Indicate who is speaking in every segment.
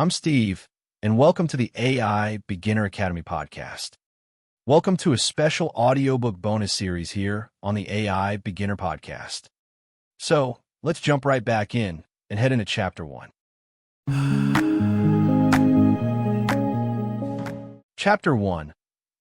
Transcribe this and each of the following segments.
Speaker 1: I'm Steve, and welcome to the AI Beginner Academy podcast. Welcome to a special audiobook bonus series here on the AI Beginner podcast. So, let's jump right back in and head into Chapter 1. Chapter 1,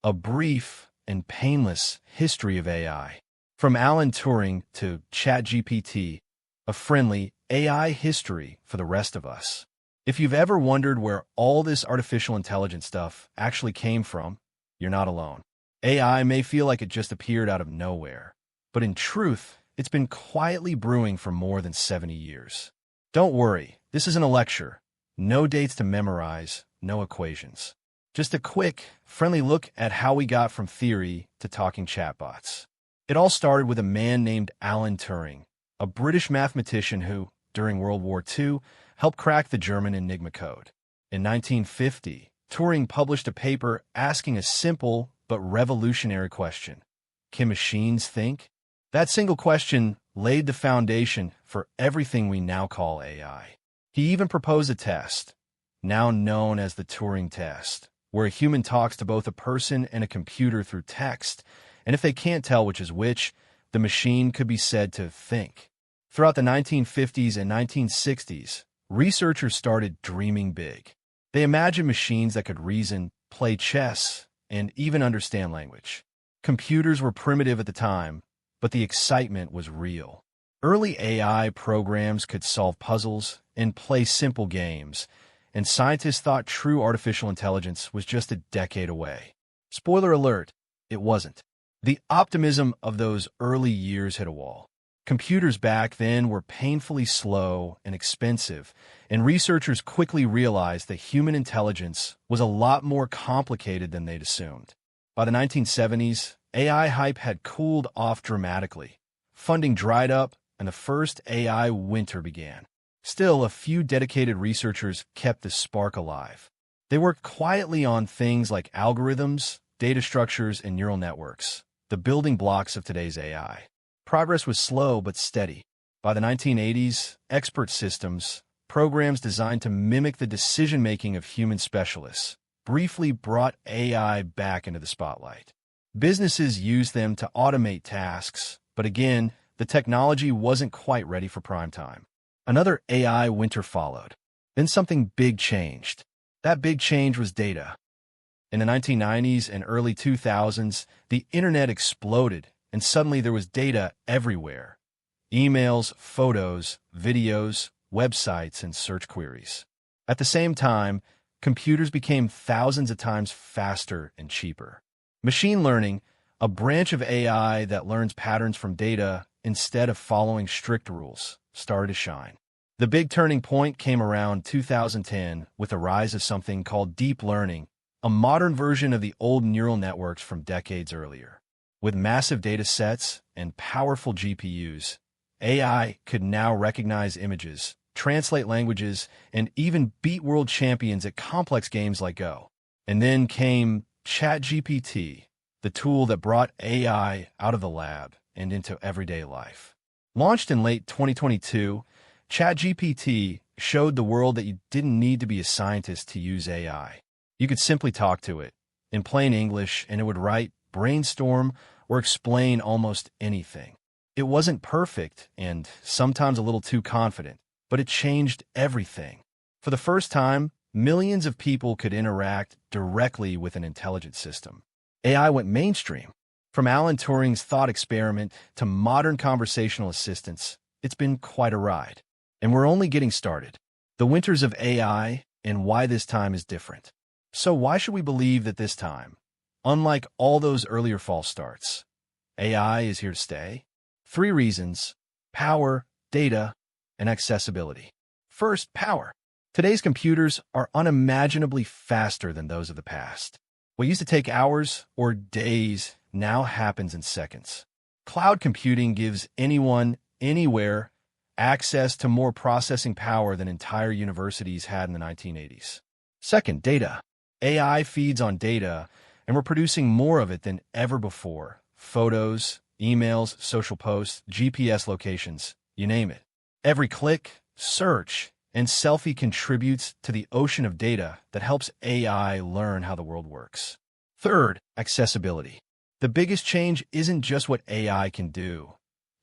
Speaker 1: A Brief and Painless History of AI. From Alan Turing to ChatGPT, a friendly AI history for the rest of us. If you've ever wondered where all this artificial intelligence stuff actually came from, you're not alone. AI may feel like it just appeared out of nowhere, but in truth, it's been quietly brewing for more than 70 years. Don't worry, this isn't a lecture. No dates to memorize, no equations. Just a quick, friendly look at how we got from theory to talking chatbots. It all started with a man named Alan Turing, a British mathematician who, during World War II, helped crack the German Enigma code. In 1950, Turing published a paper asking a simple but revolutionary question. Can machines think? That single question laid the foundation for everything we now call AI. He even proposed a test, now known as the Turing test, where a human talks to both a person and a computer through text, and if they can't tell which is which, the machine could be said to think. Throughout the 1950s and 1960s, researchers started dreaming big. They imagined machines that could reason, play chess, and even understand language. Computers were primitive at the time, but the excitement was real. Early AI programs could solve puzzles and play simple games, and scientists thought true artificial intelligence was just a decade away. Spoiler alert, it wasn't. The optimism of those early years hit a wall. Computers back then were painfully slow and expensive, and researchers quickly realized that human intelligence was a lot more complicated than they'd assumed. By the 1970s, AI hype had cooled off dramatically. Funding dried up, and the first AI winter began. Still, a few dedicated researchers kept the spark alive. They worked quietly on things like algorithms, data structures, and neural networks, the building blocks of today's AI. Progress was slow but steady. By the 1980s, expert systems, programs designed to mimic the decision-making of human specialists, briefly brought AI back into the spotlight. Businesses used them to automate tasks, but again, the technology wasn't quite ready for prime time. Another AI winter followed. Then something big changed. That big change was data. In the 1990s and early 2000s, the internet exploded, and suddenly there was data everywhere. Emails, photos, videos, websites, and search queries. At the same time, computers became thousands of times faster and cheaper. Machine learning, a branch of AI that learns patterns from data instead of following strict rules, started to shine. The big turning point came around 2010 with the rise of something called deep learning, a modern version of the old neural networks from decades earlier. With massive data sets and powerful GPUs, AI could now recognize images, translate languages, and even beat world champions at complex games like Go. And then came ChatGPT, the tool that brought AI out of the lab and into everyday life. Launched in late 2022, ChatGPT showed the world that you didn't need to be a scientist to use AI. You could simply talk to it in plain English, and it would write, brainstorm, or explain almost anything. It wasn't perfect and sometimes a little too confident, but it changed everything. For the first time, millions of people could interact directly with an intelligent system. AI went mainstream. From Alan Turing's thought experiment to modern conversational assistants, it's been quite a ride. And we're only getting started. The winters of AI and why this time is different. So why should we believe that this time, unlike all those earlier false starts, AI is here to stay? 3 reasons: power, data, and accessibility. First, power. Today's computers are unimaginably faster than those of the past. What used to take hours or days now happens in seconds. Cloud computing gives anyone, anywhere, access to more processing power than entire universities had in the 1980s. Second, data. AI feeds on data, and we're producing more of it than ever before. Photos, emails, social posts, GPS locations, you name it. Every click, search, and Selfie contributes to the ocean of data that helps AI learn how the world works. Third, accessibility. The biggest change isn't just what AI can do,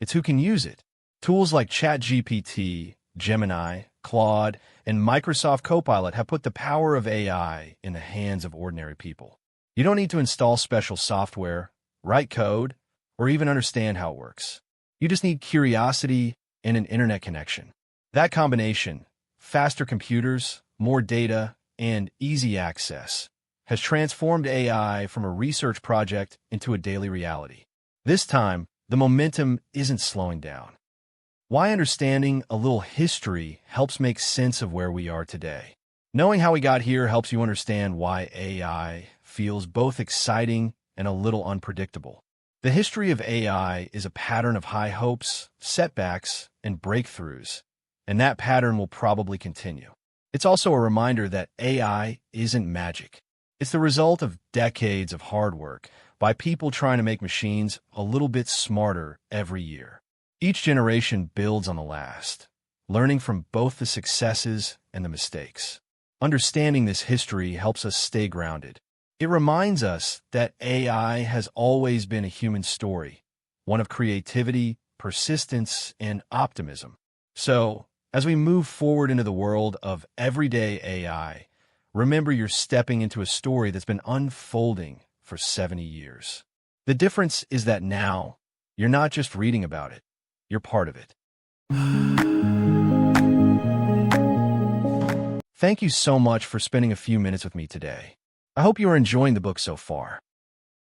Speaker 1: it's who can use it. Tools like ChatGPT, Gemini, Claude, and Microsoft Copilot have put the power of AI in the hands of ordinary people. You don't need to install special software, write code, or even understand how it works. You just need curiosity and an internet connection. That combination, faster computers, more data, and easy access, has transformed AI from a research project into a daily reality. This time, the momentum isn't slowing down. Why understanding a little history helps make sense of where we are today. Knowing how we got here helps you understand why AI feels both exciting and a little unpredictable. The history of AI is a pattern of high hopes, setbacks, and breakthroughs, and that pattern will probably continue. It's also a reminder that AI isn't magic. It's the result of decades of hard work by people trying to make machines a little bit smarter every year. Each generation builds on the last, learning from both the successes and the mistakes. Understanding this history helps us stay grounded. It reminds us that AI has always been a human story, one of creativity, persistence, and optimism. So, as we move forward into the world of everyday AI, remember you're stepping into a story that's been unfolding for 70 years. The difference is that now, you're not just reading about it, you're part of it. Thank you so much for spending a few minutes with me today. I hope you are enjoying the book so far.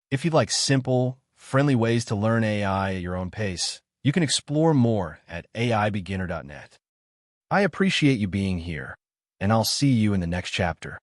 Speaker 1: If you'd like simple, friendly ways to learn AI at your own pace, you can explore more at aibeginner.net. I appreciate you being here, and I'll see you in the next chapter.